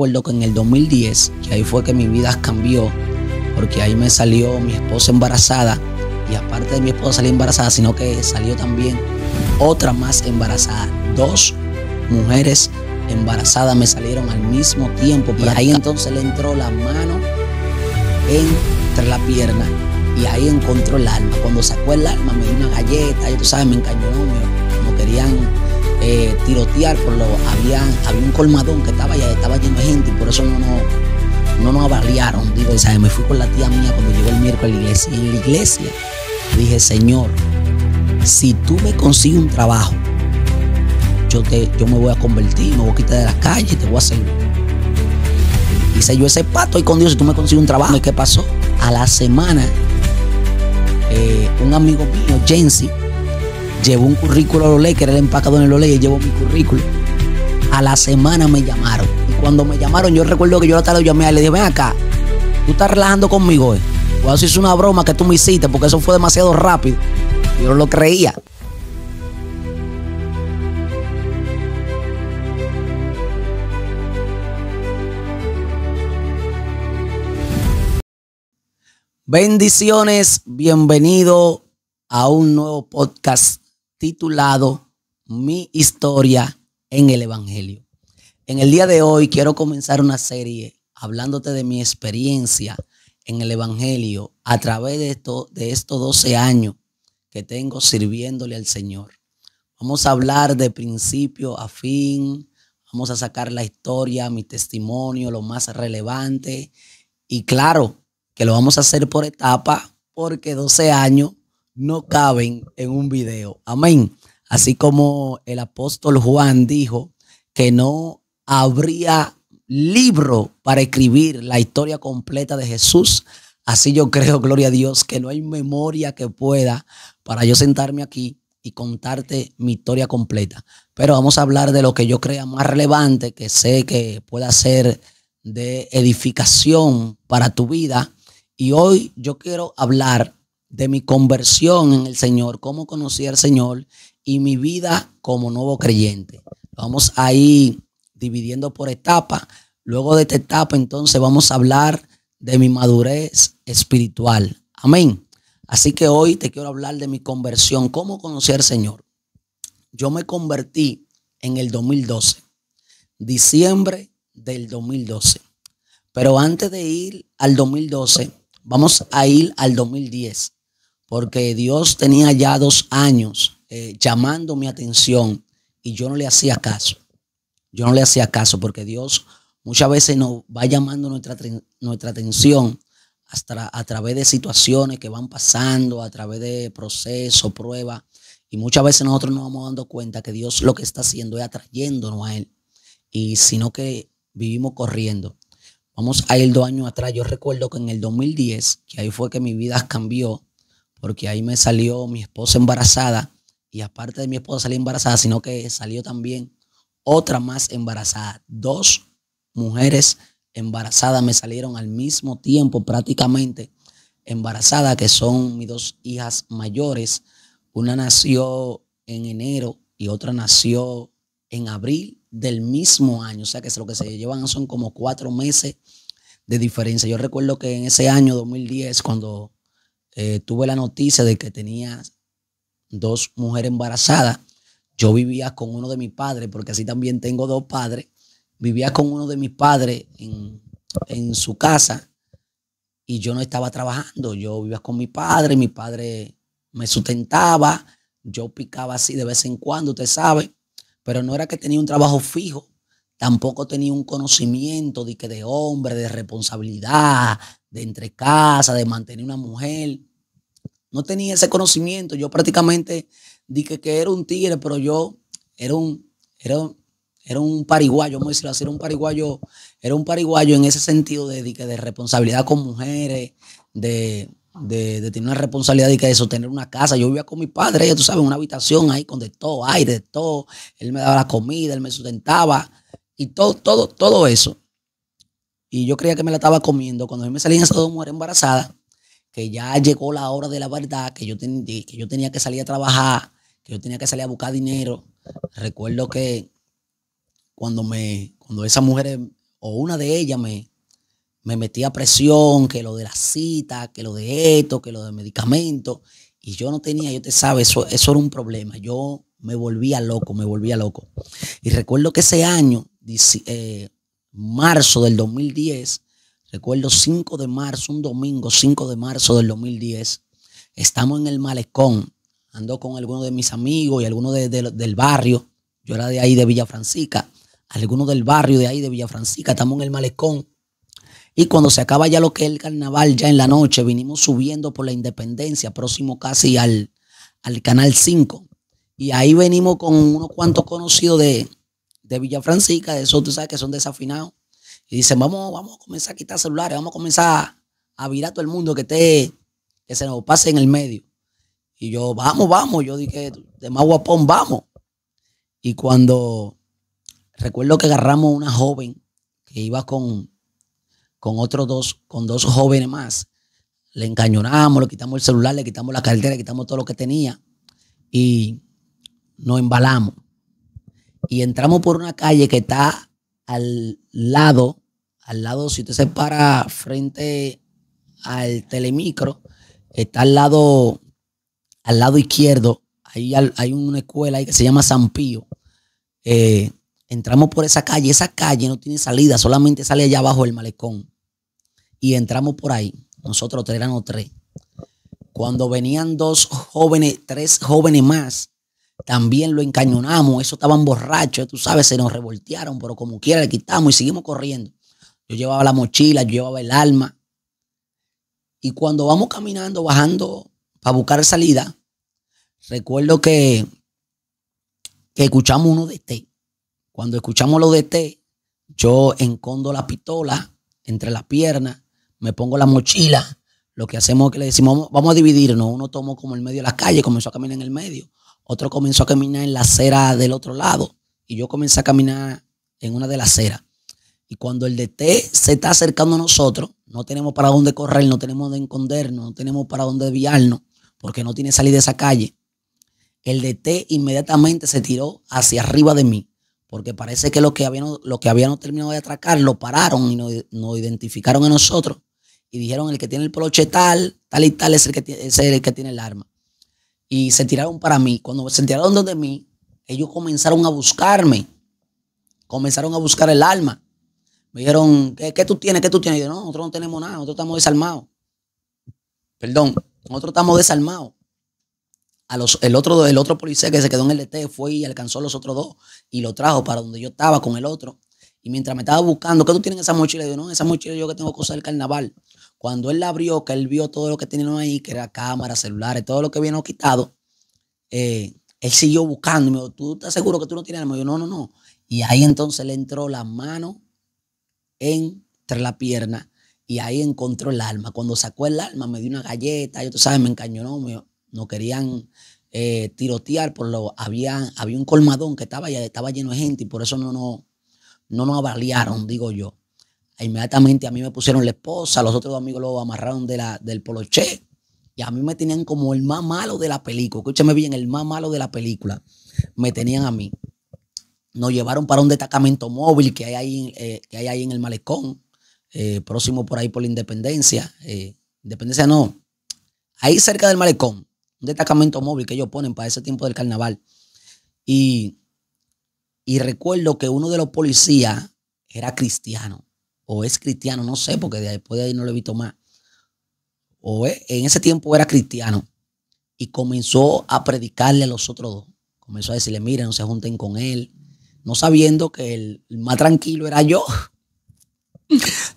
recuerdo que en el 2010, que ahí fue que mi vida cambió, porque ahí me salió mi esposa embarazada, y aparte de mi esposa salir embarazada, sino que salió también otra más embarazada. 2 mujeres embarazadas me salieron al mismo tiempo, y ahí entonces le entró la mano entre la pierna y ahí encontró el alma. Cuando sacó el alma me dio una galleta, y tú sabes, me encañonó, como querían tirotear, había un colmadón que estaba allá, estaba lleno de gente, y por eso no nos avaliaron. Digo, ¿sabes? Me fui con la tía mía cuando llegó el miércoles a la iglesia, y en la iglesia dije: Señor, si tú me consigues un trabajo, yo me voy a convertir, me voy a quitar de las calles y te voy a servir. Hice yo ese pacto ahí con Dios: si tú me consigues un trabajo. ¿Y qué pasó? A la semana, un amigo mío, Jensi, llevó un currículo a Lolé, que era el empacador en Lolé, y llevó mi currículo. A la semana me llamaron. Y cuando me llamaron, yo recuerdo que yo la tarde llamé y le dije: ven acá, tú estás relajando conmigo, O eso es una broma que tú me hiciste, porque eso fue demasiado rápido. Yo no lo creía. Bendiciones, bienvenido a un nuevo podcast titulado Mi historia en el Evangelio. En el día de hoy quiero comenzar una serie hablándote de mi experiencia en el Evangelio a través de estos 12 años que tengo sirviéndole al Señor. Vamos a hablar de principio a fin, vamos a sacar la historia, mi testimonio, lo más relevante, y claro que lo vamos a hacer por etapa, porque 12 años no caben en un video. Amén. Así como el apóstol Juan dijo que no habría libro para escribir la historia completa de Jesús, así yo creo, gloria a Dios, que no hay memoria que pueda para yo sentarme aquí y contarte mi historia completa. Pero vamos a hablar de lo que yo crea más relevante, que sé que pueda ser de edificación para tu vida. Y hoy yo quiero hablar de mi conversión en el Señor, cómo conocí al Señor y mi vida como nuevo creyente. Vamos a ir dividiendo por etapas. Luego de esta etapa, entonces vamos a hablar de mi madurez espiritual. Amén. Así que hoy te quiero hablar de mi conversión, cómo conocí al Señor. Yo me convertí en el 2012, diciembre del 2012. Pero antes de ir al 2012, vamos a ir al 2010, porque Dios tenía ya 2 años llamando mi atención y yo no le hacía caso. Yo no le hacía caso porque Dios muchas veces nos va llamando nuestra atención hasta a través de situaciones que van pasando, a través de procesos, pruebas, y muchas veces nosotros nos vamos dando cuenta que Dios lo que está haciendo es atrayéndonos a Él, y sino que vivimos corriendo. Vamos a ir 2 años atrás. Yo recuerdo que en el 2010, que ahí fue que mi vida cambió, porque ahí me salió mi esposa embarazada, y aparte de mi esposa salir embarazada, sino que salió también otra más embarazada. 2 mujeres embarazadas me salieron al mismo tiempo, prácticamente embarazadas, que son mis 2 hijas mayores. Una nació en enero y otra nació en abril del mismo año. O sea que lo que se llevan son como 4 meses de diferencia. Yo recuerdo que en ese año 2010, cuando tuve la noticia de que tenía 2 mujeres embarazadas, yo vivía con uno de mis padres, porque así también tengo 2 padres. Vivía con uno de mis padres en su casa, y yo no estaba trabajando. Yo vivía con mi padre me sustentaba, yo picaba así de vez en cuando, usted sabe, pero no era que tenía un trabajo fijo, tampoco tenía un conocimiento de hombre, de responsabilidad, de entre casa, de mantener una mujer. No tenía ese conocimiento. Yo prácticamente dije que era un tigre, pero yo era un pariguayo, vamos a decirlo así, era un pariguayo en ese sentido de responsabilidad con mujeres, de tener una responsabilidad de sostener una casa. Yo vivía con mi padre, ya tú sabes, una habitación ahí con de todo, aire, de todo. Él me daba la comida, él me sustentaba y todo eso. Y yo creía que me la estaba comiendo. Cuando a mí me salían esas 2 mujeres embarazadas, que ya llegó la hora de la verdad, que yo tenía que salir a trabajar, que yo tenía que salir a buscar dinero. Recuerdo que cuando esas mujeres o una de ellas me metía presión, que lo de la cita, que lo de esto, que lo de medicamentos. Y yo no tenía, yo te sabes, eso era un problema. Yo me volvía loco, me volvía loco. Y recuerdo que ese año, marzo del 2010, recuerdo 5 de marzo, un domingo, 5 de marzo del 2010, estamos en el malecón, ando con algunos de mis amigos y algunos del barrio. Yo era de ahí de Villa Francisca, algunos del barrio de ahí de Villa Francisca, estamos en el malecón. Y cuando se acaba ya lo que es el carnaval, ya en la noche, vinimos subiendo por la Independencia, próximo casi al Canal 5. Y ahí venimos con unos cuantos conocidos de Villa Francisca, de esos tú sabes que son desafinados. Y dicen, vamos a comenzar a quitar celulares, vamos a comenzar a virar a todo el mundo que se nos pase en el medio. Y yo, vamos, yo dije, de más guapón, vamos. Y cuando recuerdo que agarramos una joven que iba con dos jóvenes más, le encañonamos, le quitamos el celular, le quitamos la cartera, le quitamos todo lo que tenía y nos embalamos. Y entramos por una calle que está al lado, si usted se para frente al Telemicro, está al lado izquierdo, ahí hay una escuela ahí que se llama San Pío. Entramos por esa calle no tiene salida, solamente sale allá abajo el malecón. Y entramos por ahí, nosotros éramos 3. Cuando venían 3 jóvenes más, también lo encañonamos, esos estaban borrachos, tú sabes, se nos revoltearon, pero como quiera le quitamos y seguimos corriendo. Yo llevaba la mochila, yo llevaba el arma. Y cuando vamos caminando, bajando para buscar salida, recuerdo que escuchamos uno de té. Cuando escuchamos lo de té, yo encondo la pistola entre las piernas, me pongo la mochila. Lo que hacemos es que le decimos, vamos a dividirnos. Uno tomó como el medio de la calle, comenzó a caminar en el medio. Otro comenzó a caminar en la acera del otro lado. Y yo comencé a caminar en una de las aceras. Y cuando el DT se está acercando a nosotros, no tenemos para dónde correr, no tenemos dónde escondernos, no tenemos para dónde desviarnos, porque no tiene salida de esa calle. El DT inmediatamente se tiró hacia arriba de mí, porque parece que lo que habíamos terminado de atracar lo pararon y nos identificaron a nosotros y dijeron el que tiene el poloche tal y tal es el que tiene el arma. Y se tiraron para mí. Cuando se tiraron donde mí, ellos comenzaron a buscarme, comenzaron a buscar el arma. Me dijeron, ¿qué tú tienes? ¿Qué tú tienes? Y yo, no, nosotros no tenemos nada, nosotros estamos desarmados. Perdón, nosotros estamos desarmados. El otro policía que se quedó en el DT fue y alcanzó a los otros 2 y lo trajo para donde yo estaba con el otro. Y mientras me estaba buscando, ¿qué tú tienes en esa mochila? Y yo, no, esa mochila yo que tengo cosas del carnaval. Cuando él la abrió, que él vio todo lo que tenían ahí, que era cámaras, celulares, todo lo que habían quitado, él siguió buscando. Y me dijo, ¿tú estás seguro que tú no tienes arma? Y yo, no. Y ahí entonces le entró la mano entre la pierna y ahí encontró el arma. Cuando sacó el arma me dio una galleta, tú sabes, me encañonó, no querían tirotear, había un colmadón que estaba lleno de gente y por eso no nos avaliaron, digo yo. Inmediatamente a mí me pusieron la esposa, los otros 2 amigos lo amarraron del poloché y a mí me tenían como el más malo de la película. Escúchame bien, el más malo de la película. Me tenían a mí. Nos llevaron para un destacamento móvil que hay ahí en el malecón, próximo por ahí por la Independencia. Independencia no, ahí cerca del malecón. Un destacamento móvil que ellos ponen para ese tiempo del carnaval. Y recuerdo que uno de los policías era cristiano, o es cristiano, no sé, porque después de ahí no lo he visto más. En ese tiempo era cristiano y comenzó a predicarle a los otros 2. Comenzó a decirle, miren, no se junten con él, no sabiendo que el más tranquilo era yo.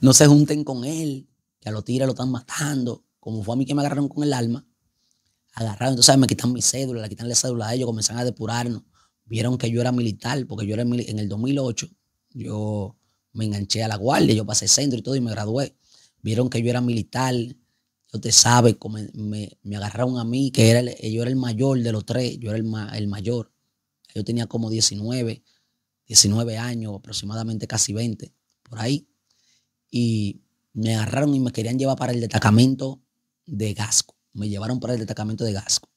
No se junten con él, que a los tigres lo están matando. Como fue a mí que me agarraron con el arma, entonces me quitan mi cédula, le quitan la cédula a ellos, comenzaron a depurarnos. Vieron que yo era militar, porque yo era en el 2008, yo me enganché a la guardia, yo pasé centro y todo y me gradué. Vieron que yo era militar, yo te sabes, me agarraron a mí, que yo era el mayor de los 3, yo era el mayor. Yo tenía como 19 años, aproximadamente casi 20, por ahí. Y me agarraron y me querían llevar para el destacamento de Gasco. Me llevaron para el destacamento de Gasco.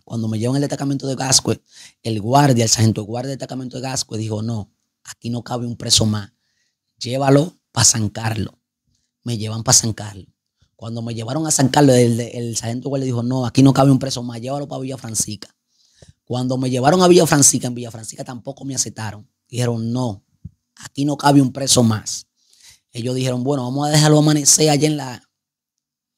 Cuando me llevan al destacamento de Gasco, el sargento de guardia del destacamento de Gasco dijo, no, aquí no cabe un preso más. llévalo para San Carlos. Me llevan para San Carlos. Cuando me llevaron a San Carlos, el sargento le dijo, no, aquí no cabe un preso más, llévalo para Villa Francisca. Cuando me llevaron a Villa Francisca, en Villa Francisca tampoco me aceptaron. Dijeron, no, aquí no cabe un preso más. Ellos dijeron, bueno, vamos a dejarlo amanecer allá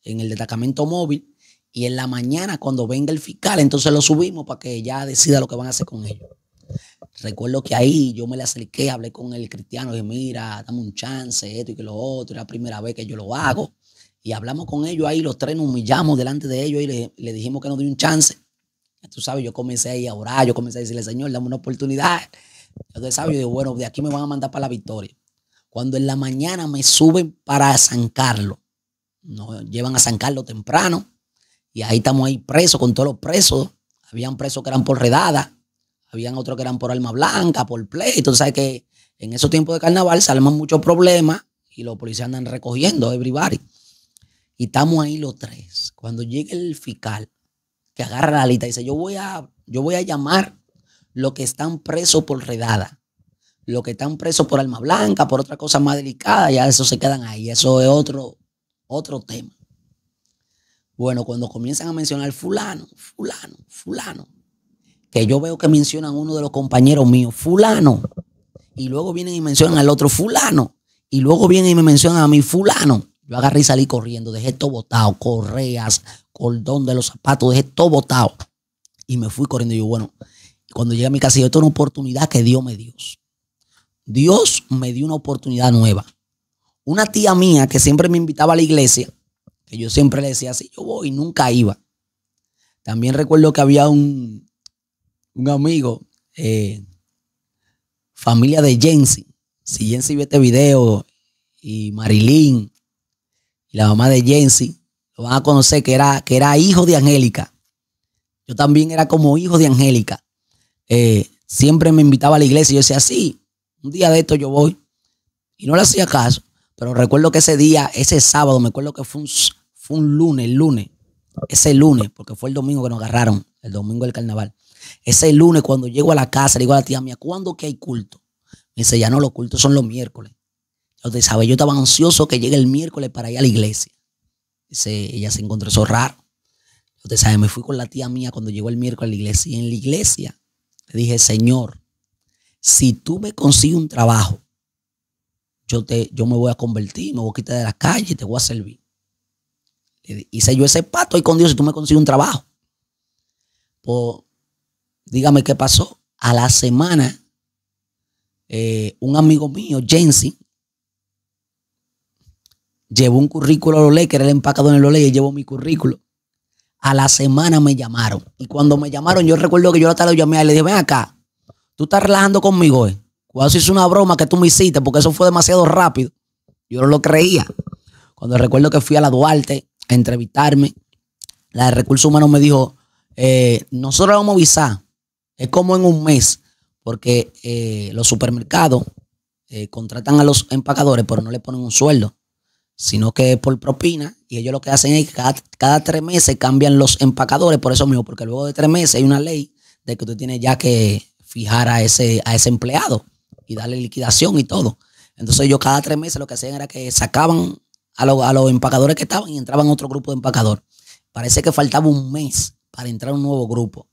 en el destacamento móvil y en la mañana cuando venga el fiscal, entonces lo subimos para que ya decida lo que van a hacer con ellos. Recuerdo que ahí yo me le acerqué, hablé con el cristiano, dije, mira, dame un chance, esto y que lo otro, es la primera vez que yo lo hago. Y hablamos con ellos ahí, los tres nos humillamos delante de ellos y le dijimos que nos dio un chance. Tú sabes, yo comencé ahí a orar, yo comencé a decirle, Señor, dame una oportunidad. Entonces, ¿sabes? Yo digo, bueno, de aquí me van a mandar para la victoria. Cuando en la mañana me suben para San Carlos, nos llevan a San Carlos temprano y ahí estamos ahí presos con todos los presos. Habían presos que eran por redada, habían otros que eran por arma blanca, por pleito. Sabes que en esos tiempos de carnaval salen muchos problemas y los policías andan recogiendo everybody. Y estamos ahí los tres. Cuando llega el fiscal, que agarra la lista y dice, yo voy a llamar los que están presos por redada, los que están presos por arma blanca, por otra cosa más delicada, ya eso se quedan ahí. Eso es otro tema. Bueno, cuando comienzan a mencionar fulano, que yo veo que mencionan uno de los compañeros míos, fulano, y luego vienen y mencionan al otro fulano, y luego vienen y me mencionan a mí fulano. Yo agarré y salí corriendo, dejé todo botado, correas, cordón de los zapatos, dejé todo botado. Y me fui corriendo. Y yo, bueno, cuando llegué a mi casa, esto es una oportunidad que Dios me dio. Dios me dio una oportunidad nueva. Una tía mía que siempre me invitaba a la iglesia, que yo siempre le decía así, yo voy y nunca iba. También recuerdo que había un amigo, familia de Jensi. Si Jensi ve este video y Marilyn y la mamá de Jensi, lo van a conocer que era hijo de Angélica. Yo también era como hijo de Angélica. Siempre me invitaba a la iglesia y yo decía, sí, un día de esto yo voy. Y no le hacía caso. Pero recuerdo que ese día, ese sábado, me acuerdo que fue un lunes. Ese lunes, porque fue el domingo que nos agarraron, el domingo del carnaval. Ese lunes, cuando llego a la casa, le digo a la tía mía, ¿cuándo que hay culto? Me dice, ya no, los cultos son los miércoles. Entonces, ¿sabes? Yo estaba ansioso que llegue el miércoles para ir a la iglesia. Ella se encontró eso raro. Entonces, ¿sabes? Me fui con la tía mía cuando llegó el miércoles a la iglesia. Y en la iglesia le dije, Señor, si tú me consigues un trabajo, yo me voy a convertir, me voy a quitar de la calle y te voy a servir. Hice yo ese pacto ahí con Dios, si tú me consigues un trabajo. Pues, dígame qué pasó. A la semana, un amigo mío, Jensi, llevó un currículo a Lolé, que era el empacador en Lolé, y él llevó mi currículo. A la semana me llamaron. Y cuando me llamaron, yo recuerdo que yo la tarde llamé y le dije, ven acá, tú estás relajando conmigo, ¿eh? Cuando hice una broma que tú me hiciste, porque eso fue demasiado rápido. Yo no lo creía. Cuando recuerdo que fui a la Duarte a entrevistarme, la de Recursos Humanos me dijo, nosotros vamos a avisar, es como en un mes, porque los supermercados contratan a los empacadores, pero no le ponen un sueldo, sino que es por propina, y ellos lo que hacen es que cada 3 meses cambian los empacadores, por eso mismo, porque luego de 3 meses hay una ley de que usted tiene ya que fijar a ese empleado y darle liquidación y todo. Entonces ellos cada 3 meses lo que hacían era que sacaban a los empacadores que estaban y entraban otro grupo de empacadores. Parece que faltaba un mes para entrar a un nuevo grupo.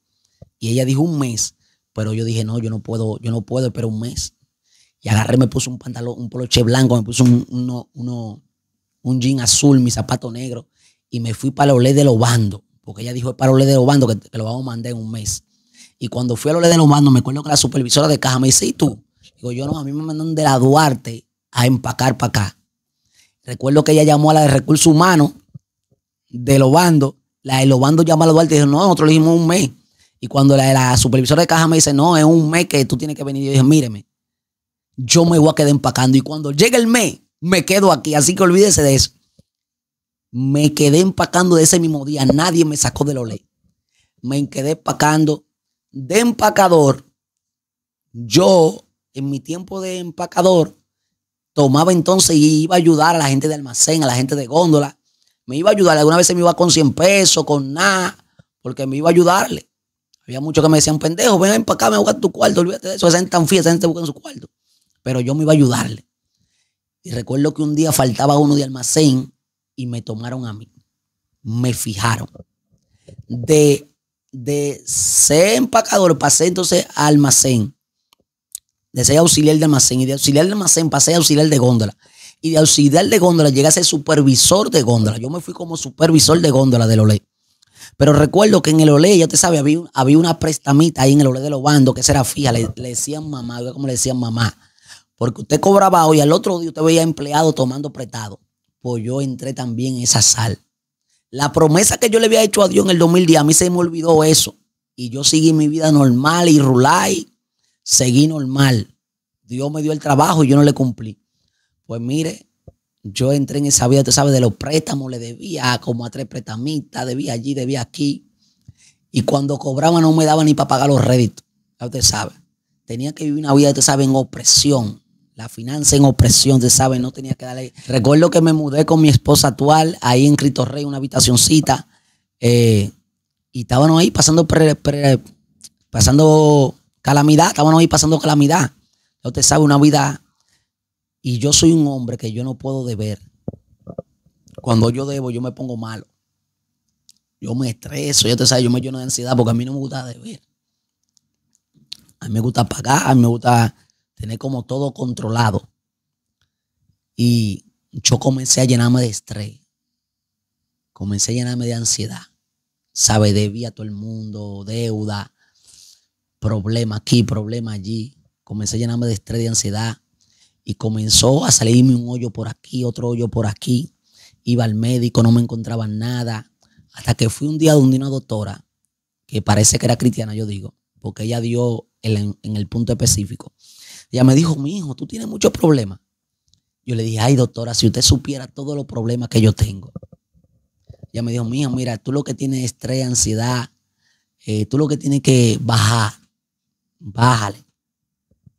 Y ella dijo un mes, pero yo dije, no, yo no puedo esperar un mes. Y agarré, me puse un pantalón, un poloche blanco, me puse un jean azul, mi zapato negro, y me fui para Olé de los Bandos, porque ella dijo, es para Olé de los Bandos que lo vamos a mandar en un mes. Y cuando fui a Olé de los Bandos, me acuerdo que la supervisora de caja me dice, ¿y tú? Digo, yo no, a mí me mandan de la Duarte a empacar para acá. Recuerdo que ella llamó a la de Recursos Humanos de los Bandos, la de los Bandos llamó a la Duarte y dijo, no, nosotros le dijimos un mes. Y cuando la supervisora de caja me dice, no, es un mes que tú tienes que venir, yo dije, míreme, yo me voy a quedar empacando y cuando llegue el mes, me quedo aquí, así que olvídese de eso. Me quedé empacando de ese mismo día, nadie me sacó de Olé. Me quedé empacando de empacador. Yo, en mi tiempo de empacador, tomaba entonces y iba a ayudar a la gente de almacén, a la gente de góndola. Me iba a ayudar, alguna vez me iba con 100 pesos, con nada, porque me iba a ayudarle. Había muchos que me decían, pendejo, ven a empacar, me voy a tu cuarto, olvídate de eso, esa gente tan fía, esa gente busca en su cuarto. Pero yo me iba a ayudarle. Y recuerdo que un día faltaba uno de almacén y me tomaron a mí. Me fijaron. De ser empacador pasé entonces a almacén. De ser auxiliar de almacén. Y de auxiliar de almacén pasé a auxiliar de góndola. Y de auxiliar de góndola llegué a ser supervisor de góndola. Yo me fui como supervisor de góndola del Olé. Pero recuerdo que en el Olé, ya te sabes, había una prestamita ahí en el Olé de los Bandos, que esa era fija, le decían mamá, como le decían mamá. Porque usted cobraba hoy, al otro día usted veía empleado tomando prestado. Pues yo entré también en esa sal. La promesa que yo le había hecho a Dios en el 2010, a mí se me olvidó eso. Y yo seguí mi vida normal y rulay, seguí normal. Dios me dio el trabajo y yo no le cumplí. Pues mire, yo entré en esa vida, usted sabe, de los préstamos, le debía como a 3 prestamistas, debía allí, debía aquí. Y cuando cobraba no me daba ni para pagar los réditos. Ya usted sabe. Tenía que vivir una vida, usted sabe, en opresión. La finanza en opresión, usted sabe, no tenía que darle. Recuerdo que me mudé con mi esposa actual, ahí en Cristo Rey, una habitacioncita. Y estábamos ahí pasando calamidad, estábamos ahí pasando calamidad. Ya usted sabe, una vida. Y yo soy un hombre que yo no puedo deber. Cuando yo debo, yo me pongo malo. Yo me estreso, ya te sabes, yo me lleno de ansiedad porque a mí no me gusta deber. A mí me gusta pagar, a mí me gusta tener como todo controlado. Y yo comencé a llenarme de estrés. Comencé a llenarme de ansiedad. ¿Sabe? Debía a todo el mundo, deuda, problema aquí, problema allí. Comencé a llenarme de estrés, de ansiedad. Y comenzó a salirme un hoyo por aquí, otro hoyo por aquí. Iba al médico, no me encontraba nada. Hasta que fui un día donde una doctora, que parece que era cristiana, yo digo, porque ella dio en el punto específico. Ella me dijo, mi hijo, tú tienes muchos problemas. Yo le dije, ay, doctora, si usted supiera todos los problemas que yo tengo. Ella me dijo, mi hijo, mira, tú lo que tienes es estrés, ansiedad. Tú lo que tienes que bajar. Bájale.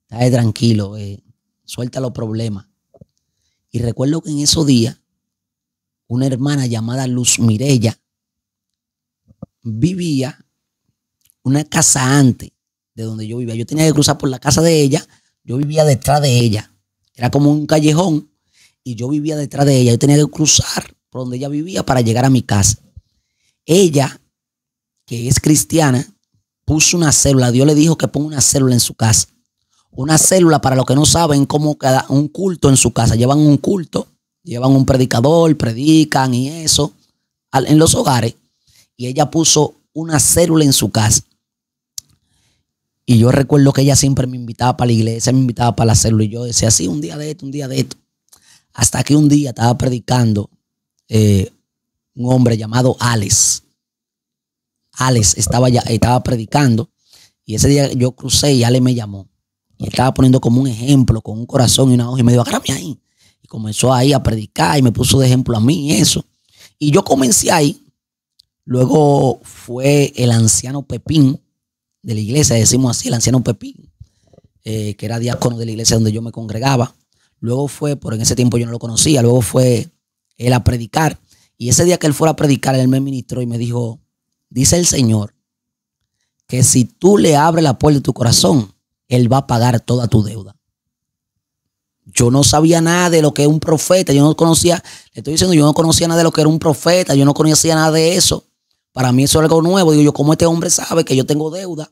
Estate tranquilo. Suelta los problemas. Y recuerdo que en esos días, una hermana llamada Luz Mirella vivía una casa antes de donde yo vivía. Yo tenía que cruzar por la casa de ella. Yo vivía detrás de ella. Era como un callejón y yo vivía detrás de ella. Yo tenía que cruzar por donde ella vivía para llegar a mi casa. Ella, que es cristiana, puso una célula. Dios le dijo que ponga una célula en su casa. Una célula, para los que no saben, como cada un culto en su casa. Llevan un culto, llevan un predicador, predican y eso en los hogares. Y ella puso una célula en su casa. Y yo recuerdo que ella siempre me invitaba para la iglesia, me invitaba para la célula. Y yo decía, sí, un día de esto, un día de esto. Hasta que un día estaba predicando un hombre llamado Alex. Alex estaba predicando. Y ese día yo crucé y Alex me llamó. Y estaba poniendo como un ejemplo, con un corazón y una hoja. Y me dijo, agárrame ahí. Y comenzó ahí a predicar y me puso de ejemplo a mí y eso. Y yo comencé ahí. Luego fue el anciano Pepín de la iglesia, decimos así, el anciano Pepín, que era diácono de la iglesia donde yo me congregaba. Luego fue, por en ese tiempo yo no lo conocía, luego fue él a predicar. Y ese día que él fuera a predicar, él me ministró y me dijo, dice el Señor, que si tú le abres la puerta de tu corazón, Él va a pagar toda tu deuda. Yo no sabía nada de lo que es un profeta. Yo no conocía, le estoy diciendo, yo no conocía nada de lo que era un profeta. Yo no conocía nada de eso. Para mí eso es algo nuevo. Digo yo, ¿cómo este hombre sabe que yo tengo deuda?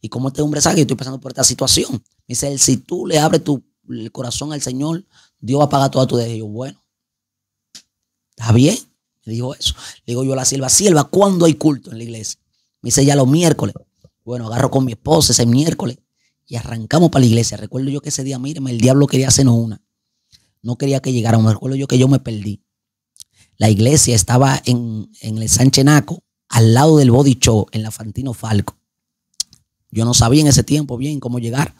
¿Y cómo este hombre sabe que yo estoy pasando por esta situación? Me dice él, si tú le abres el corazón al Señor, Dios va a pagar toda tu deuda. Y yo, bueno, está bien. Me dijo eso. Le digo yo a la sierva, ¿cuándo hay culto en la iglesia? Me dice, ya los miércoles. Bueno, agarro con mi esposa ese miércoles y arrancamos para la iglesia. Recuerdo yo que ese día, míreme, el diablo quería hacernos una. No quería que llegáramos. Recuerdo yo que yo me perdí. La iglesia estaba en el Sánchez Naco, al lado del Body Show, en la Fantino Falco. Yo no sabía en ese tiempo bien cómo llegar.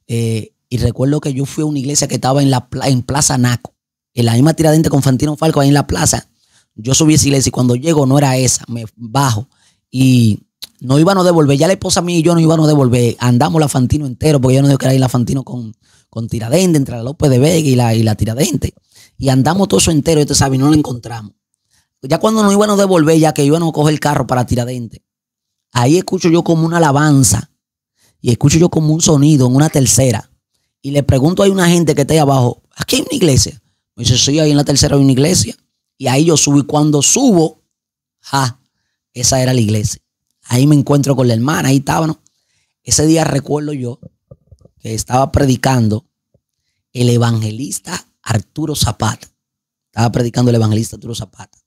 Y recuerdo que yo fui a una iglesia que estaba en Plaza Naco, en la misma Tiradentes con Fantino Falco, ahí en la plaza. Yo subí a esa iglesia y cuando llego no era esa, me bajo y no íbamos a devolver. Ya la esposa mía y yo no íbamos a devolver. Andamos la Fantino entero, porque yo no digo que era ir la Fantino con Tiradentes, entre la López de Vega y la Tiradentes. Y andamos todo eso entero, usted sabe, y no lo encontramos. Ya cuando nos íbamos a devolver, ya que íbamos a coger el carro para Tiradentes, ahí escucho yo como una alabanza y escucho yo como un sonido en una tercera. Y le pregunto a una gente que está ahí abajo, aquí hay una iglesia. Me dice, sí, ahí en la tercera hay una iglesia. Y ahí yo subo. Y cuando subo, esa era la iglesia. Ahí me encuentro con la hermana, ahí estaba, ¿no? Ese día recuerdo yo que estaba predicando el evangelista Arturo Zapata. Estaba predicando el evangelista Arturo Zapata.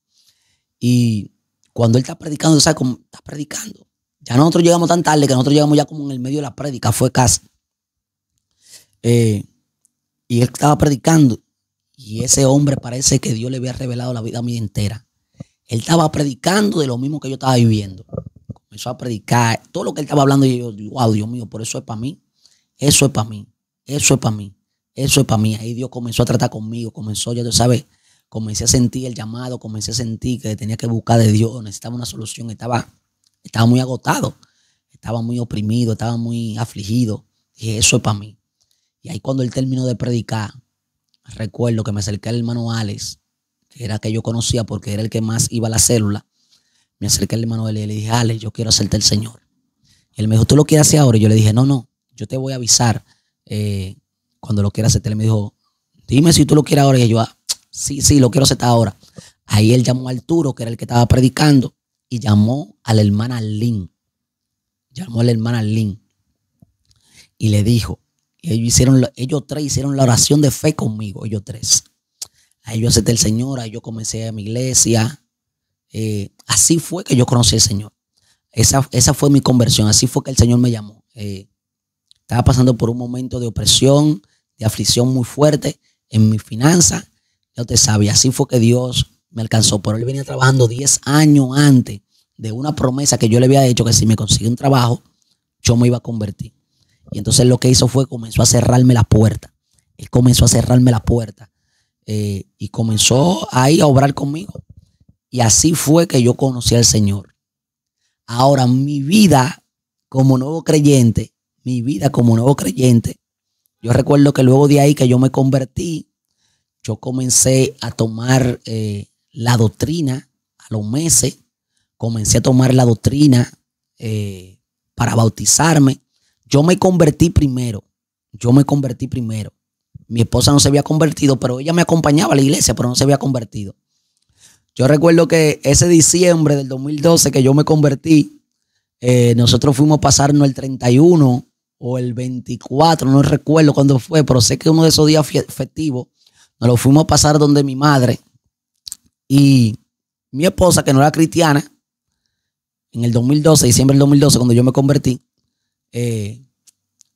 Y cuando él está predicando, ¿sabes cómo está predicando? Ya nosotros llegamos tan tarde que nosotros llegamos ya como en el medio de la prédica, fue casi. Y él estaba predicando y ese hombre parece que Dios le había revelado la vida a mí entera. Él estaba predicando de lo mismo que yo estaba viviendo. Comenzó a predicar todo lo que él estaba hablando y yo, wow, Dios mío, por eso es para mí. Eso es para mí. Eso es para mí. Eso es para mí. Ahí Dios comenzó a tratar conmigo. Comenzó, ya tú sabes, comencé a sentir el llamado. Comencé a sentir que tenía que buscar de Dios. Necesitaba una solución. Estaba muy agotado. Estaba muy oprimido. Estaba muy afligido. Dije, eso es para mí. Y ahí cuando él terminó de predicar, recuerdo que me acerqué al hermano Alex, que era que yo conocía porque era el que más iba a la célula. Me acerqué al hermano y le dije, Alex, yo quiero hacerte el Señor. Y él me dijo, ¿tú lo quieres hacer ahora? Y yo le dije, no, yo te voy a avisar cuando lo quieras hacer. Él me dijo, dime si tú lo quieres ahora. Y yo, sí, lo quiero hacer ahora. Ahí él llamó a Arturo, que era el que estaba predicando, y llamó a la hermana Lynn. Y le dijo, ellos tres hicieron la oración de fe conmigo, ellos tres. Ahí yo acepté el Señor, ahí yo comencé a mi iglesia. Así fue que yo conocí al Señor. Esa fue mi conversión, así fue que el Señor me llamó. Estaba pasando por un momento de opresión, de aflicción muy fuerte en mi finanza. Ya usted sabe, así fue que Dios me alcanzó. Pero él venía trabajando 10 años antes de una promesa que yo le había hecho, que si me conseguía un trabajo, yo me iba a convertir. Y entonces lo que hizo fue comenzó a cerrarme la puerta. Él comenzó a cerrarme la puerta y comenzó ahí a obrar conmigo. Y así fue que yo conocí al Señor. Ahora, mi vida como nuevo creyente, yo recuerdo que luego de ahí que yo me convertí, yo comencé a tomar la doctrina a los meses. Comencé a tomar la doctrina para bautizarme. Yo me convertí primero. Mi esposa no se había convertido, pero ella me acompañaba a la iglesia, pero no se había convertido. Yo recuerdo que ese diciembre del 2012 que yo me convertí, nosotros fuimos a pasarnos el 31 o el 24, no recuerdo cuándo fue, pero sé que uno de esos días festivos nos lo fuimos a pasar donde mi madre y mi esposa, que no era cristiana, en el 2012, diciembre del 2012, cuando yo me convertí,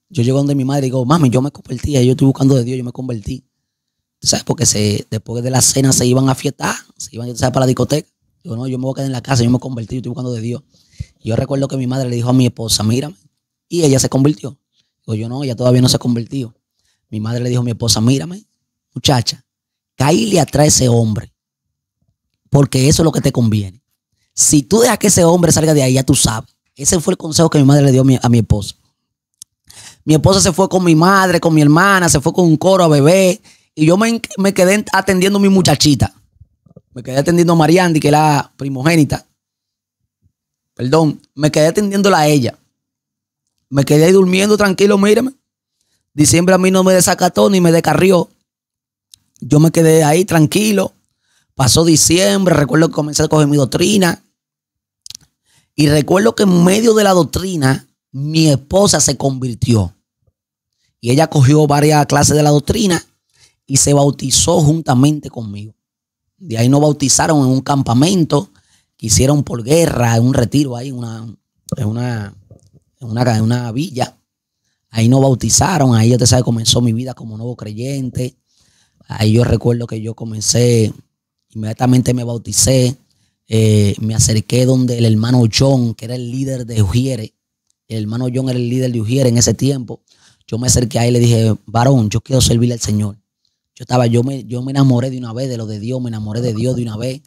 yo llego donde mi madre y digo, mami, yo me convertí, yo estoy buscando de Dios, yo me convertí. ¿Sabes? Porque después de la cena se iban a fiestar, se iban, ¿sabes?, para la discoteca. Digo, no, yo me voy a quedar en la casa, yo me convertí, yo estoy buscando de Dios. Y yo recuerdo que mi madre le dijo a mi esposa, mírame, y ella se convirtió. Digo, yo no, ella todavía no se ha convertido. Mi madre le dijo a mi esposa, mírame, muchacha, caíle atrás a ese hombre, porque eso es lo que te conviene. Si tú dejas que ese hombre salga de ahí, ya tú sabes. Ese fue el consejo que mi madre le dio a mi esposa. Mi esposa se fue con mi madre, con mi hermana, se fue con un coro a beber. Y yo me quedé atendiendo a mi muchachita. Me quedé atendiendo a Mariandi, que era la primogénita. Me quedé atendiéndola a ella. Me quedé ahí durmiendo tranquilo, mírame. Diciembre a mí no me desacató ni me descarrió. Yo me quedé ahí tranquilo. Pasó diciembre, recuerdo que comencé a coger mi doctrina. Y recuerdo que en medio de la doctrina, mi esposa se convirtió. Y ella cogió varias clases de la doctrina y se bautizó juntamente conmigo. De ahí nos bautizaron en un campamento que hicieron por guerra, en un retiro ahí, en una villa. Ahí nos bautizaron, ahí ya te sabes, comenzó mi vida como nuevo creyente. Ahí yo recuerdo que yo comencé, inmediatamente me bauticé, me acerqué donde el hermano John, que era el líder de Ujieres. El hermano John era el líder de Ujieres en ese tiempo. Yo me acerqué a él y le dije, varón, yo quiero servirle al Señor. Yo me enamoré de una vez de lo de Dios, me enamoré de Dios de una vez.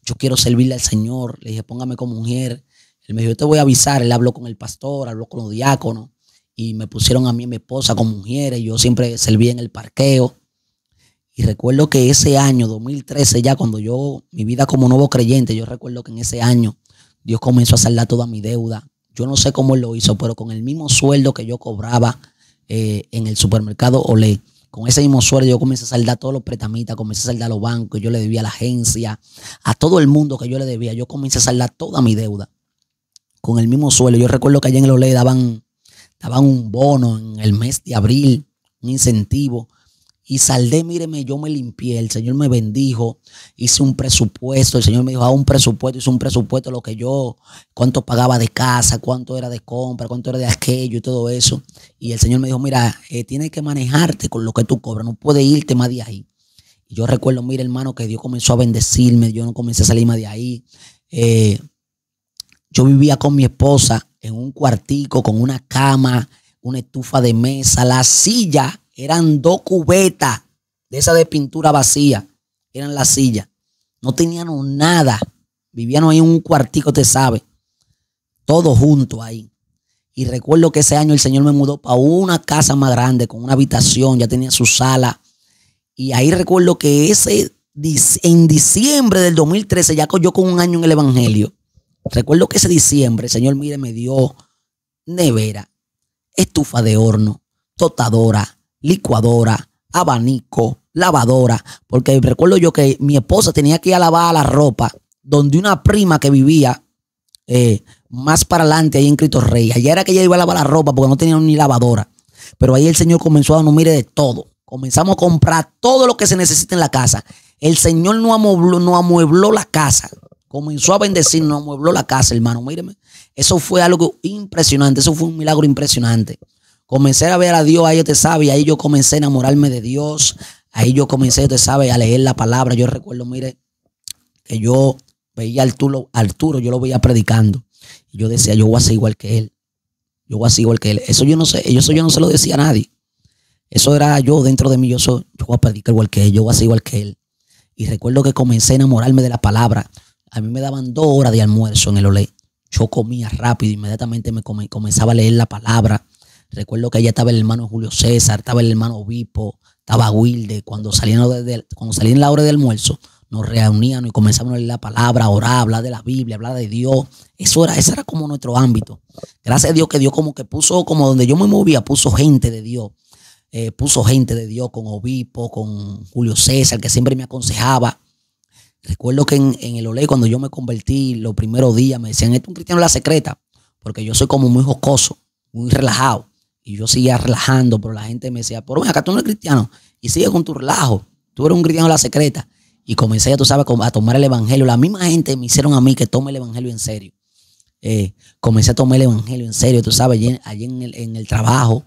Yo quiero servirle al Señor. Le dije, póngame como mujer. Él me dijo, yo te voy a avisar. Él habló con el pastor, habló con los diáconos y me pusieron a mí y a mi esposa como mujeres. Yo siempre serví en el parqueo. Y recuerdo que ese año, 2013, ya cuando mi vida como nuevo creyente, yo recuerdo que en ese año Dios comenzó a saldar toda mi deuda. Yo no sé cómo él lo hizo, pero con el mismo sueldo que yo cobraba en el supermercado Olé, con ese mismo sueldo yo comencé a saldar todos los pretamitas, comencé a saldar los bancos, yo le debía a la agencia, a todo el mundo que yo le debía. Yo comencé a saldar toda mi deuda con el mismo sueldo. Yo recuerdo que allá en el Olé daban un bono en el mes de abril, un incentivo. Y saldé, míreme, yo me limpié, el Señor me bendijo, hice un presupuesto, el Señor me dijo, un presupuesto, hice un presupuesto, lo que yo, cuánto pagaba de casa, cuánto era de compra, cuánto era de aquello y todo eso. Y el Señor me dijo, mira, tienes que manejarte con lo que tú cobras, no puedes irte más de ahí. Y yo recuerdo, mira hermano, que Dios comenzó a bendecirme, yo no comencé a salir más de ahí. Yo vivía con mi esposa en un cuartico con una cama, una estufa de mesa, la silla. Eran 2 cubetas de esa de pintura vacía. Eran las sillas. No teníamos nada. Vivíamos ahí en un cuartico, te sabe. Todos juntos ahí. Y recuerdo que ese año el Señor me mudó para una casa más grande, con una habitación. Ya tenía su sala. Y ahí recuerdo que en diciembre del 2013, ya yo con un año en el Evangelio. Recuerdo que ese diciembre el Señor, mire, me dio nevera, estufa de horno, tostadora, licuadora, abanico, lavadora, porque recuerdo yo que mi esposa tenía que ir a lavar la ropa donde una prima que vivía más para adelante ahí en Cristo Rey. Allá era que ella iba a lavar la ropa porque no tenía ni lavadora. Pero ahí el Señor comenzó a darnos, mire, de todo. Comenzamos a comprar todo lo que se necesita en la casa. El Señor no amuebló la casa. Comenzó a bendecir, nos amuebló la casa, hermano. Míreme, eso fue algo impresionante. Eso fue un milagro impresionante. Comencé a ver a Dios, ahí te sabe, y ahí yo comencé a enamorarme de Dios. Ahí yo comencé, te sabe, a leer la palabra. Yo recuerdo, mire, que yo veía a Arturo, yo lo veía predicando. Y yo decía, yo voy a ser igual que él. Yo voy a ser igual que él. Eso yo no sé, eso yo no se lo decía a nadie. Eso era yo dentro de mí, yo voy a predicar igual que él, yo voy a ser igual que él. Y recuerdo que comencé a enamorarme de la palabra. A mí me daban 2 horas de almuerzo en el Olé. Yo comía rápido, inmediatamente comenzaba a leer la palabra. Recuerdo que allá estaba el hermano Julio César, estaba el hermano Obispo, estaba Wilde. Cuando salían la hora de almuerzo, nos reuníamos y comenzábamos a leer la palabra, a orar, hablar de la Biblia, hablar de Dios. Ese era como nuestro ámbito. Gracias a Dios que Dios como que puso, como donde yo me movía, puso gente de Dios. Puso gente de Dios con Obispo, con Julio César, que siempre me aconsejaba. Recuerdo que en el Olé, cuando yo me convertí, los primeros días me decían, esto es un cristiano de la secreta, porque yo soy como muy jocoso, muy relajado. Y yo seguía relajando, pero la gente me decía, pero ven acá, tú no eres cristiano. Y sigue con tu relajo. Tú eres un cristiano de la secreta. Y comencé, tú sabes, a tomar el evangelio. La misma gente me hicieron a mí que tome el evangelio en serio. Comencé a tomar el evangelio en serio, tú sabes, allí en el trabajo.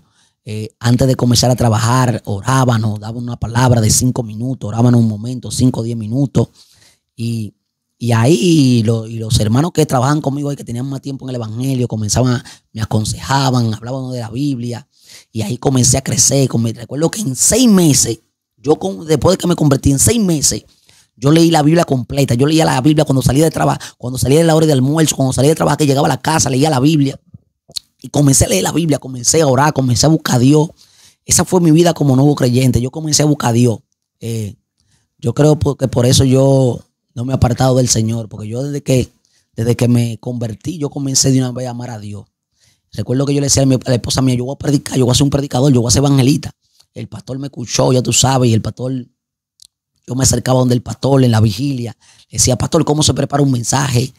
Antes de comenzar a trabajar, orábamos, daban una palabra de 5 minutos, orábamos un momento, 5 o 10 minutos. Y ahí los hermanos que trabajan conmigo ahí, que tenían más tiempo en el evangelio, me aconsejaban, hablaban de la Biblia. Y ahí comencé a crecer. Recuerdo que en 6 meses, después de que me convertí, en 6 meses, yo leí la Biblia completa. Yo leía la Biblia cuando salía de trabajo, cuando salía de la hora de almuerzo, cuando salía de trabajo, que llegaba a la casa, leía la Biblia. Y comencé a leer la Biblia, comencé a orar, comencé a buscar a Dios. Esa fue mi vida como nuevo creyente. Yo comencé a buscar a Dios. Yo creo que por eso yo no me he apartado del Señor, porque yo desde que me convertí, yo comencé de una vez a amar a Dios. Recuerdo que yo le decía a la esposa mía, yo voy a predicar, yo voy a ser un predicador, yo voy a ser evangelista. El pastor me escuchó, ya tú sabes, y el pastor, yo me acercaba donde el pastor en la vigilia. Le decía, pastor, ¿cómo se prepara un mensaje?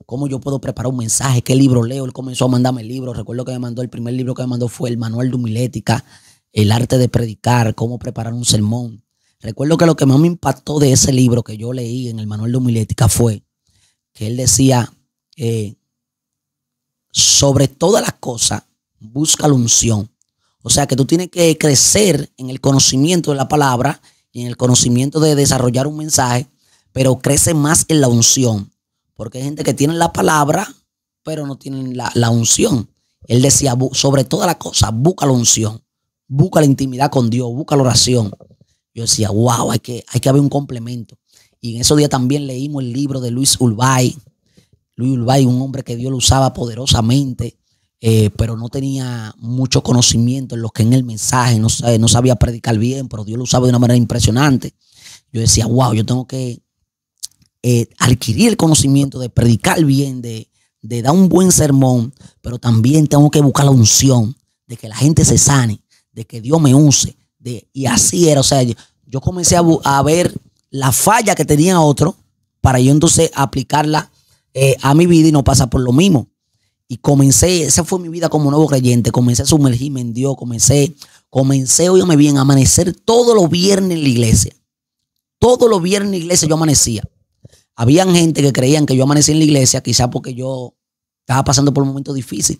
¿Cómo yo puedo preparar un mensaje? ¿Qué libro leo? Él comenzó a mandarme libros. Recuerdo que el primer libro que me mandó fue el Manual de Homilética, El arte de predicar, cómo preparar un sermón. Recuerdo que lo que más me impactó de ese libro que yo leí en el Manual de Homilética fue que él decía, sobre todas las cosas, busca la unción. O sea que tú tienes que crecer en el conocimiento de la palabra y en el conocimiento de desarrollar un mensaje, pero crece más en la unción. Porque hay gente que tiene la palabra, pero no tienen la unción. Él decía, sobre todas las cosas, busca la unción. Busca la intimidad con Dios, busca la oración. Yo decía, wow, hay que haber un complemento. Y en esos días también leímos el libro de Luis Urbay. Luis Urbay, un hombre que Dios lo usaba poderosamente, pero no tenía mucho conocimiento en lo que en el mensaje, no sabía predicar bien, pero Dios lo usaba de una manera impresionante. Yo decía, wow, yo tengo que adquirir el conocimiento de predicar bien, de dar un buen sermón, pero también tengo que buscar la unción de que la gente se sane, de que Dios me use, Y así era, o sea, yo comencé a ver la falla que tenía otro para yo entonces aplicarla a mi vida y no pasar por lo mismo. Y comencé, esa fue mi vida como nuevo creyente, comencé a sumergirme en Dios, comencé, óyeme bien, a amanecer todos los viernes en la iglesia. Todos los viernes en la iglesia yo amanecía. Habían gente que creían que yo amanecía en la iglesia, quizás porque yo estaba pasando por un momento difícil.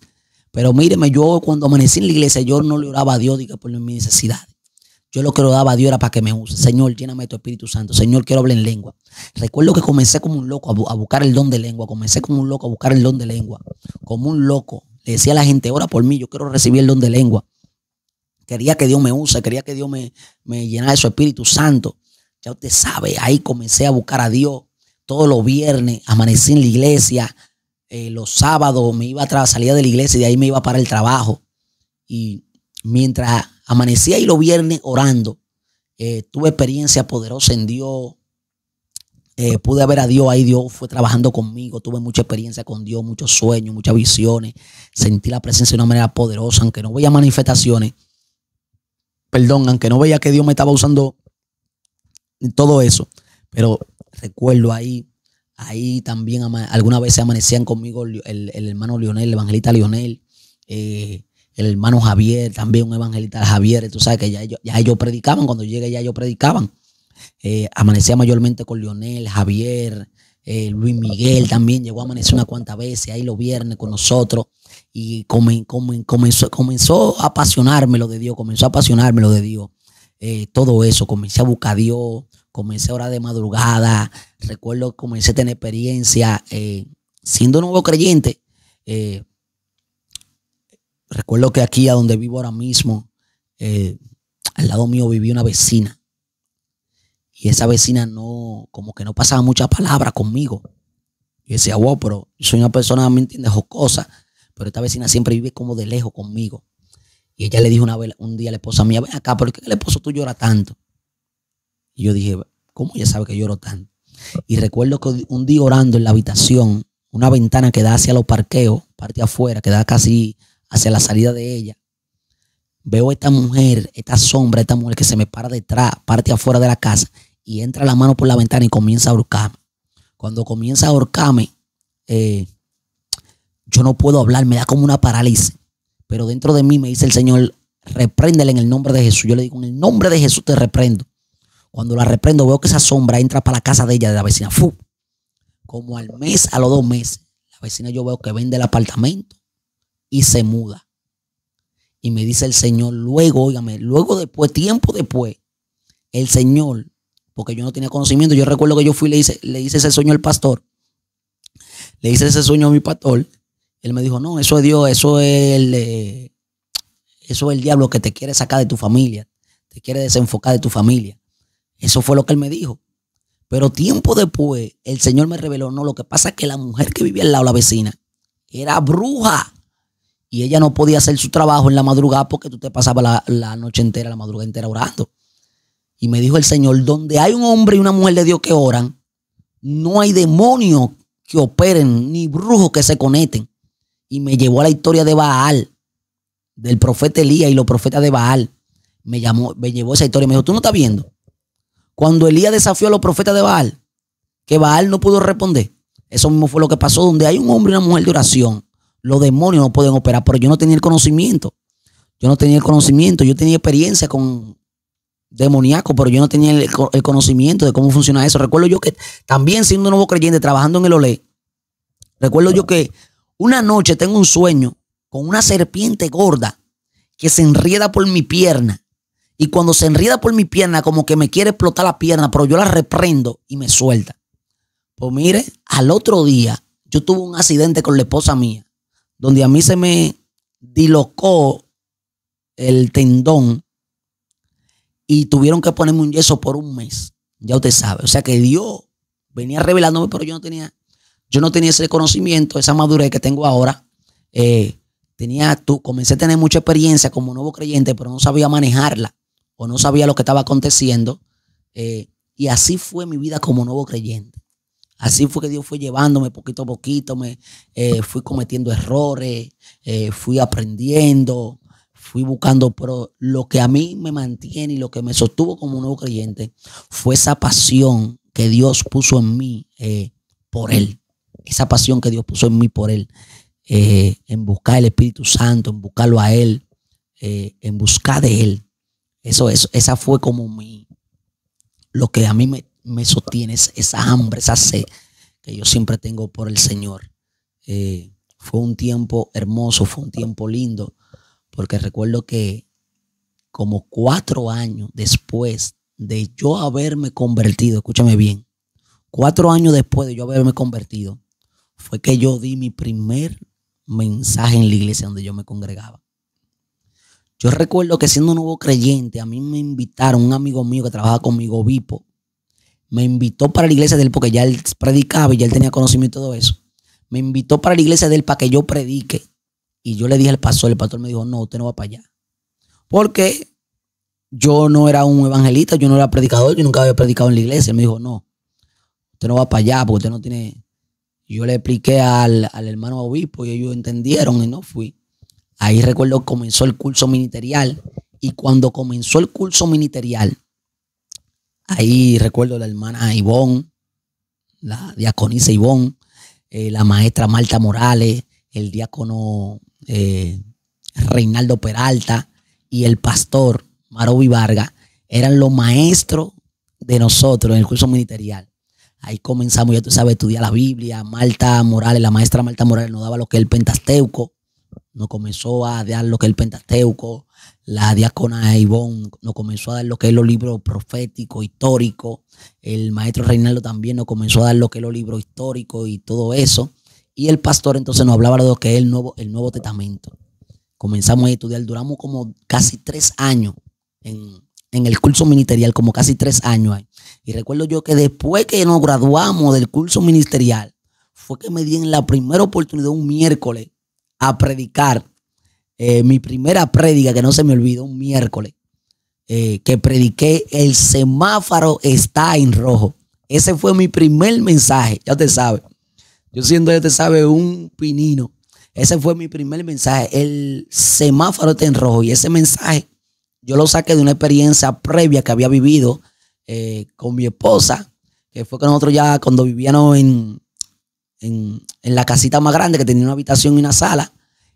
Pero míreme, yo cuando amanecí en la iglesia, yo no le oraba a Dios por mis necesidades. Yo lo que le oraba a Dios era para que me use. Señor, lléname de tu Espíritu Santo. Señor, quiero hablar en lengua. Recuerdo que comencé como un loco a buscar el don de lengua. Comencé como un loco a buscar el don de lengua. Como un loco. Le decía a la gente, ora por mí, yo quiero recibir el don de lengua. Quería que Dios me use, quería que Dios me llenara de su Espíritu Santo. Ya usted sabe, ahí comencé a buscar a Dios. Todos los viernes amanecí en la iglesia. Los sábados me iba a salía de la iglesia y de ahí me iba para el trabajo. Y mientras amanecía ahí los viernes orando, tuve experiencia poderosa en Dios. Pude ver a Dios ahí, Dios fue trabajando conmigo, tuve mucha experiencia con Dios, muchos sueños, muchas visiones, sentí la presencia de una manera poderosa, aunque no veía manifestaciones, aunque no veía que Dios me estaba usando en todo eso, pero recuerdo ahí también algunas veces amanecían conmigo el hermano Lionel, el evangelista Lionel, el hermano Javier, también un evangelista Javier, tú sabes que ya ellos predicaban, cuando llegué ya ellos predicaban. Amanecía mayormente con Lionel, Javier, Luis Miguel también llegó a amanecer unas cuantas veces ahí los viernes con nosotros y comenzó a apasionarme lo de Dios, todo eso, comencé a buscar a Dios, comencé a orar de madrugada, recuerdo que comencé a tener experiencia siendo nuevo creyente. Recuerdo que aquí a donde vivo ahora mismo, al lado mío vivía una vecina. Y esa vecina como que no pasaba muchas palabras conmigo. Yo decía, wow, pero yo soy una persona, ¿me entiendes?, jocosa. Pero esta vecina siempre vive como de lejos conmigo. Y ella le dijo un día a la esposa mía, ven acá, ¿por qué el esposo tú llora tanto? Y yo dije, ¿cómo ella sabe que lloro tanto? Y recuerdo que un día orando en la habitación, una ventana que da hacia los parqueos, parte afuera, que da casi hacia la salida de ella, veo a esta mujer, esta sombra, esta mujer que se me para detrás, parte afuera de la casa, y entra la mano por la ventana y comienza a ahorcarme. Cuando comienza a ahorcarme, yo no puedo hablar, me da como una parálisis. Pero dentro de mí me dice el Señor, repréndele en el nombre de Jesús. Yo le digo, en el nombre de Jesús te reprendo. Cuando la reprendo, veo que esa sombra entra para la casa de ella, de la vecina. ¡Fu! Como al mes, a los 2 meses, la vecina yo veo que vende el apartamento y se muda. Y me dice el Señor, luego después, tiempo después, el Señor, porque yo no tenía conocimiento, yo recuerdo que yo fui y le hice ese sueño al pastor. Le hice ese sueño a mi pastor. Él me dijo, no, eso es Dios, eso es el diablo que te quiere sacar de tu familia, te quiere desenfocar de tu familia. Eso fue lo que él me dijo. Pero tiempo después, el Señor me reveló, no, lo que pasa es que la mujer que vivía al lado, la vecina, era bruja. Y ella no podía hacer su trabajo en la madrugada porque tú te pasabas la noche entera, la madrugada entera orando. Y me dijo el Señor, donde hay un hombre y una mujer de Dios que oran, no hay demonios que operen, ni brujos que se conecten. Y me llevó a la historia de Baal, del profeta Elías y los profetas de Baal. Me llevó esa historia y me dijo, ¿tú no estás viendo? Cuando Elías desafió a los profetas de Baal, que Baal no pudo responder. Eso mismo fue lo que pasó, donde hay un hombre y una mujer de oración. Los demonios no pueden operar, pero yo no tenía el conocimiento. Yo tenía experiencia con demoníaco, pero yo no tenía el conocimiento de cómo funciona eso. Recuerdo yo que también siendo un nuevo creyente, trabajando en el Olé, recuerdo yo que una noche tengo un sueño con una serpiente gorda que se enrieda por mi pierna. Y cuando se enrieda por mi pierna, como que me quiere explotar la pierna, pero yo la reprendo y me suelta. Pues mire, al otro día yo tuve un accidente con la esposa mía, donde a mí se me dislocó el tendón y tuvieron que ponerme un yeso por 1 mes. Ya usted sabe. O sea que Dios venía revelándome, pero yo no tenía ese conocimiento, esa madurez que tengo ahora. Comencé a tener mucha experiencia como nuevo creyente, pero no sabía manejarla o no sabía lo que estaba aconteciendo. Y así fue mi vida como nuevo creyente. Así fue que Dios fue llevándome poquito a poquito, fui cometiendo errores, fui aprendiendo, fui buscando, pero lo que a mí me mantiene y lo que me sostuvo como un nuevo creyente fue esa pasión que Dios puso en mí por Él. Esa pasión que Dios puso en mí por Él. En buscar el Espíritu Santo, en buscarlo a Él, en buscar de Él. Esa fue como lo que a mí me sostiene, esa hambre, esa sed que yo siempre tengo por el Señor. Fue un tiempo hermoso, fue un tiempo lindo, porque recuerdo que como 4 años después de yo haberme convertido, escúchame bien, 4 años después de yo haberme convertido, fue que yo di mi primer mensaje en la iglesia donde yo me congregaba. Yo recuerdo que siendo un nuevo creyente, a mí me invitaron, un amigo mío que trabajaba conmigo, Vipo, me invitó para la iglesia de él porque ya él predicaba y ya él tenía conocimiento de todo eso. Me invitó para la iglesia de él para que yo predique. Y yo le dije al pastor me dijo, no, usted no va para allá. Porque yo no era un evangelista, yo no era predicador, yo nunca había predicado en la iglesia. Él me dijo, no, usted no va para allá porque usted no tiene... Yo le expliqué al hermano obispo y ellos entendieron y no fui. Ahí recuerdo que comenzó el curso ministerial. Y cuando comenzó el curso ministerial, ahí recuerdo la hermana Ivonne, la diaconisa Ivonne, la maestra Marta Morales, el diácono Reinaldo Peralta y el pastor Marovi Vargas eran los maestros de nosotros en el curso ministerial. Ahí comenzamos, ya tú sabes, a estudiar la Biblia. Marta Morales, la maestra Marta Morales nos daba lo que es el Pentateuco. Nos comenzó a dar lo que es el Pentateuco. La diácona Ivonne nos comenzó a dar lo que es los libros proféticos, históricos. El maestro Reinaldo también nos comenzó a dar lo que es los libros históricos y todo eso. Y el pastor entonces nos hablaba de lo que es el Nuevo Testamento. Comenzamos a estudiar, duramos como casi 3 años en el curso ministerial, como casi 3 años ahí. Y recuerdo yo que después que nos graduamos del curso ministerial, fue que me di en la primera oportunidad un miércoles a predicar. Mi primera prédica, que no se me olvidó, un miércoles, que prediqué: el semáforo está en rojo. Ese fue mi primer mensaje, ya usted sabe. Yo siendo, ya usted sabe, un pinino. Ese fue mi primer mensaje: el semáforo está en rojo. Y ese mensaje yo lo saqué de una experiencia previa que había vivido con mi esposa, que fue que nosotros ya cuando vivíamos en la casita más grande, que tenía una habitación y una sala,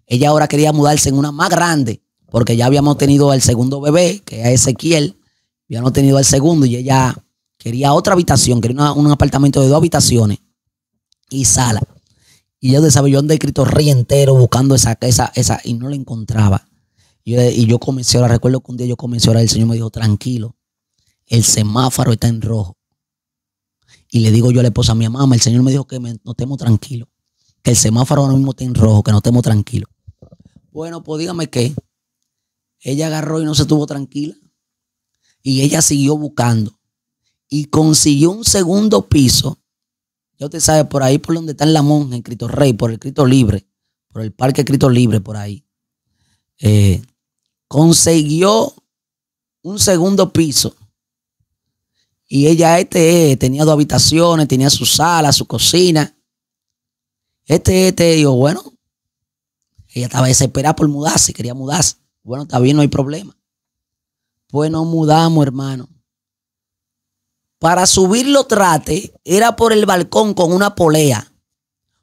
ella ahora quería mudarse en una más grande, porque ya habíamos tenido el segundo bebé, que es Ezequiel, habíamos tenido el segundo, y ella quería otra habitación, quería un apartamento de 2 habitaciones y sala. Y yo andé escrito Rey entero buscando esa y no la encontraba. Y yo comencé a orar. Recuerdo que un día yo comencé a orar, el Señor me dijo: tranquilo, el semáforo está en rojo. Y le digo yo a la esposa, a mi mamá, el Señor me dijo que no estemos tranquilos, que el semáforo ahora mismo está en rojo, que no estemos tranquilos. Bueno, pues dígame qué. Ella agarró y no se estuvo tranquila. Y ella siguió buscando. Y consiguió un segundo piso. Ya usted sabe, por ahí por donde está en La Monja, en Cristo Rey, por el Cristo Libre, por el Parque Cristo Libre, por ahí. Consiguió un segundo piso. Y ella tenía 2 habitaciones, tenía su sala, su cocina. Digo, bueno, ella estaba desesperada por mudarse, quería mudarse. Bueno, está bien, no hay problema. Pues nos mudamos, hermano. Para subir los trates era por el balcón con una polea,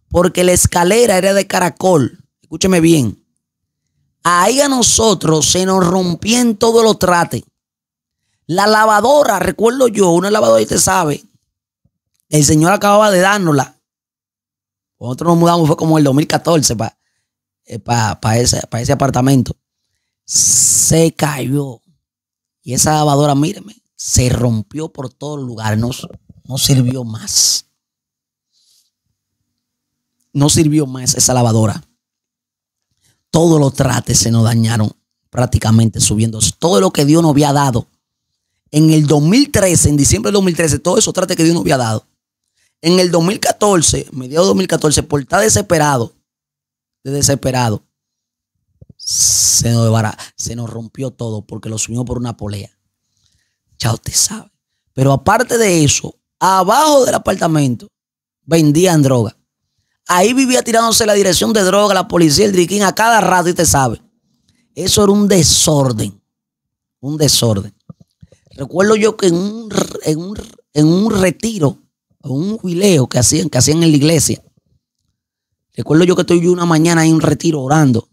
porque la escalera era de caracol. Escúcheme bien. Ahí a nosotros se nos rompían todos los trates. La lavadora, recuerdo yo, una lavadora, usted sabe, el Señor acababa de dárnosla. Nosotros nos mudamos, fue como el 2014 para ese apartamento. Se cayó. Y esa lavadora, míreme, se rompió por todos los lugares. No sirvió más. No sirvió más esa lavadora. Todos los trates se nos dañaron prácticamente subiendo. Todo lo que Dios nos había dado. En el 2013, en diciembre del 2013, todos esos trates que Dios nos había dado. En el 2014, mediados de 2014, por estar desesperado, se nos rompió todo porque lo subimos por una polea. Ya usted sabe. Pero aparte de eso, abajo del apartamento vendían droga. Ahí vivía tirándose la dirección de droga, la policía, el driquín a cada rato, y usted sabe. Eso era un desorden, un desorden. Recuerdo yo que en un retiro, un jubileo que hacían en la iglesia, recuerdo yo que estoy yo una mañana en un retiro orando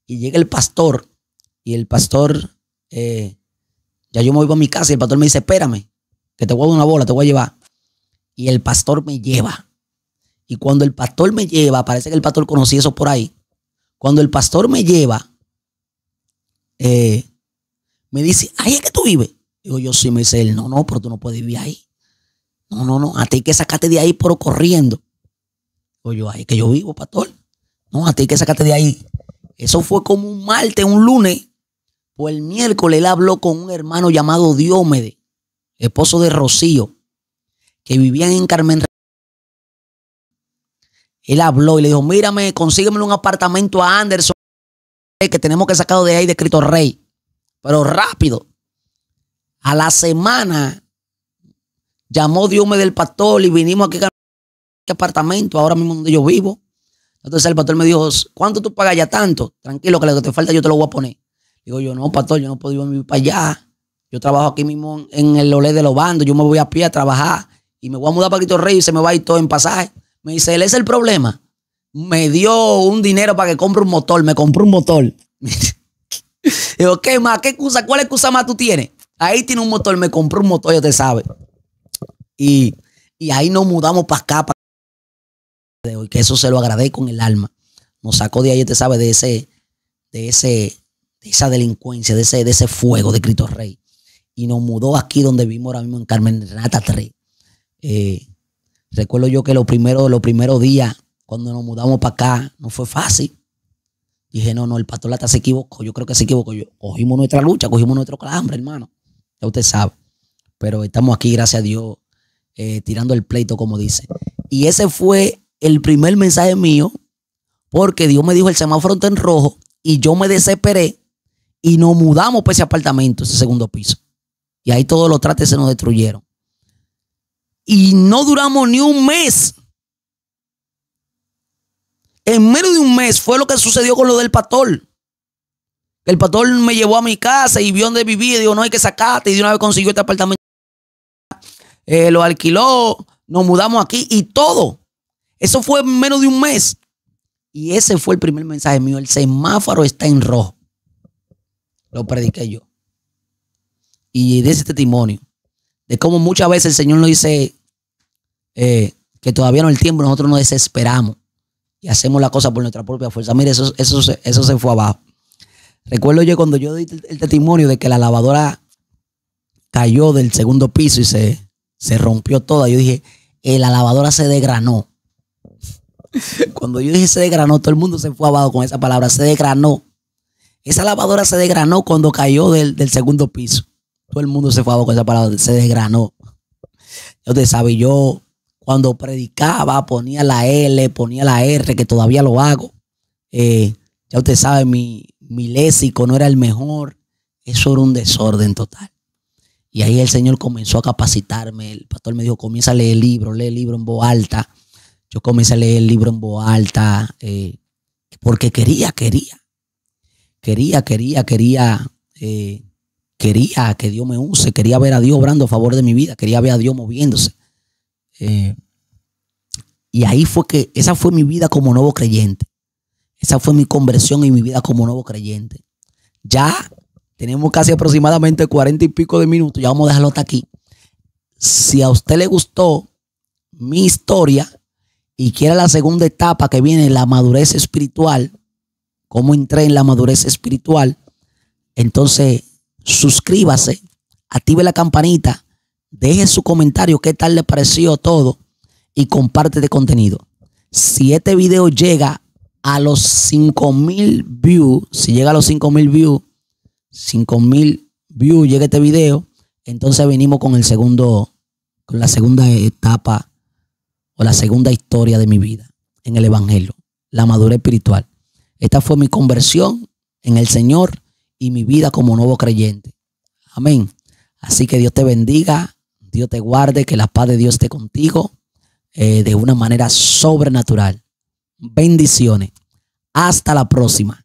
y llega el pastor y el pastor, ya yo me voy para mi casa y el pastor me dice, espérame, que te voy a dar una bola, te voy a llevar. Y el pastor me lleva. Y cuando el pastor me lleva, parece que el pastor conocía eso por ahí. Cuando el pastor me lleva, me dice, ahí es que tú vives. Digo, yo sí. Me dice él, no, pero tú no puedes vivir ahí. No, a ti hay que sacarte de ahí pero corriendo. Digo yo, ahí es que yo vivo, pastor. No, a ti hay que sacarte de ahí. Eso fue como un martes, un lunes. Pues el miércoles él habló con un hermano llamado Diomedes, esposo de Rocío, que vivían en Carmen. Él habló y le dijo, mírame, consígueme un apartamento a Anderson, que tenemos que sacarlo de ahí de Cristo Rey. Pero rápido. A la semana llamó Diomedes del pastor y vinimos aquí a este apartamento, ahora mismo donde yo vivo. Entonces el pastor me dijo, ¿cuánto tú pagas ya? Tanto. Tranquilo, que lo que te falta yo te lo voy a poner. Digo yo, no, pastor, yo no puedo ir para allá. Yo trabajo aquí mismo en el Olé de los Bandos. Yo me voy a pie a trabajar y me voy a mudar para Cristo Rey y se me va a ir todo en pasaje. Me dice, él es el problema. Me dio un dinero para que compre un motor. Me compró un motor. Digo, ¿qué más? ¿Qué excusa? ¿Cuál excusa más tú tienes? Ahí tiene un motor. Me compró un motor, ya te sabes. Y ahí nos mudamos para acá. Que eso se lo agradezco con el alma. Nos sacó de ahí, te sabes, de esa delincuencia, de ese fuego de Cristo Rey. Y nos mudó aquí donde vivimos ahora mismo en Carmen Renata 3. Recuerdo yo que los primeros días, cuando nos mudamos para acá, no fue fácil. Dije, no, el pastor Lata se equivocó. Yo creo que se equivocó. Cogimos nuestra lucha, cogimos nuestro calambre, hermano. Ya usted sabe. Pero estamos aquí, gracias a Dios, tirando el pleito, como dice. Y ese fue el primer mensaje mío, porque Dios me dijo, el semáforo está en rojo, y yo me desesperé, y nos mudamos para ese apartamento, ese segundo piso. Y ahí todos los trates se nos destruyeron. Y no duramos ni un mes. En menos de un mes fue lo que sucedió con lo del pastor. El pastor me llevó a mi casa y vio dónde vivía. Y dijo, no hay que sacarte. Y de una vez consiguió este apartamento. Lo alquiló. Nos mudamos aquí y todo. Eso fue en menos de un mes. Y ese fue el primer mensaje mío. El semáforo está en rojo. Lo prediqué yo. Y de ese testimonio. De cómo muchas veces el Señor nos dice que todavía no es el tiempo. Nosotros nos desesperamos. Y hacemos la cosa por nuestra propia fuerza. Mire, eso se fue abajo. Recuerdo yo cuando yo di el testimonio de que la lavadora cayó del segundo piso y se rompió toda. Yo dije, la lavadora se desgranó. Cuando yo dije se desgranó, todo el mundo se fue abajo con esa palabra, se desgranó. Esa lavadora se desgranó cuando cayó del segundo piso. Todo el mundo se fue abajo con esa palabra, se desgranó. Ya usted sabe, yo cuando predicaba ponía la L, ponía la R, que todavía lo hago. Ya usted sabe, mi léxico no era el mejor. Eso era un desorden total. Y ahí el Señor comenzó a capacitarme. El pastor me dijo, comienza a leer el libro en voz alta. Yo comencé a leer el libro en voz alta porque quería que Dios me use. Quería ver a Dios obrando a favor de mi vida. Quería ver a Dios moviéndose. Y ahí esa fue mi vida como nuevo creyente. Esa fue mi conversión y mi vida como nuevo creyente. Ya tenemos casi aproximadamente 40 y pico de minutos. Ya vamos a dejarlo hasta aquí. Si a usted le gustó mi historia y quiere la segunda etapa que viene, la madurez espiritual, cómo entré en la madurez espiritual, entonces suscríbase, active la campanita, deje su comentario, qué tal le pareció todo y comparte este contenido. Si este video llega a los 5,000 views, si llega a los 5,000 views, 5,000 views llega este video, entonces venimos con la segunda etapa o la segunda historia de mi vida en el evangelio, la madurez espiritual. Esta fue mi conversión en el Señor y mi vida como nuevo creyente. Amén. Así que Dios te bendiga, Dios te guarde, que la paz de Dios esté contigo de una manera sobrenatural. Bendiciones. Hasta la próxima.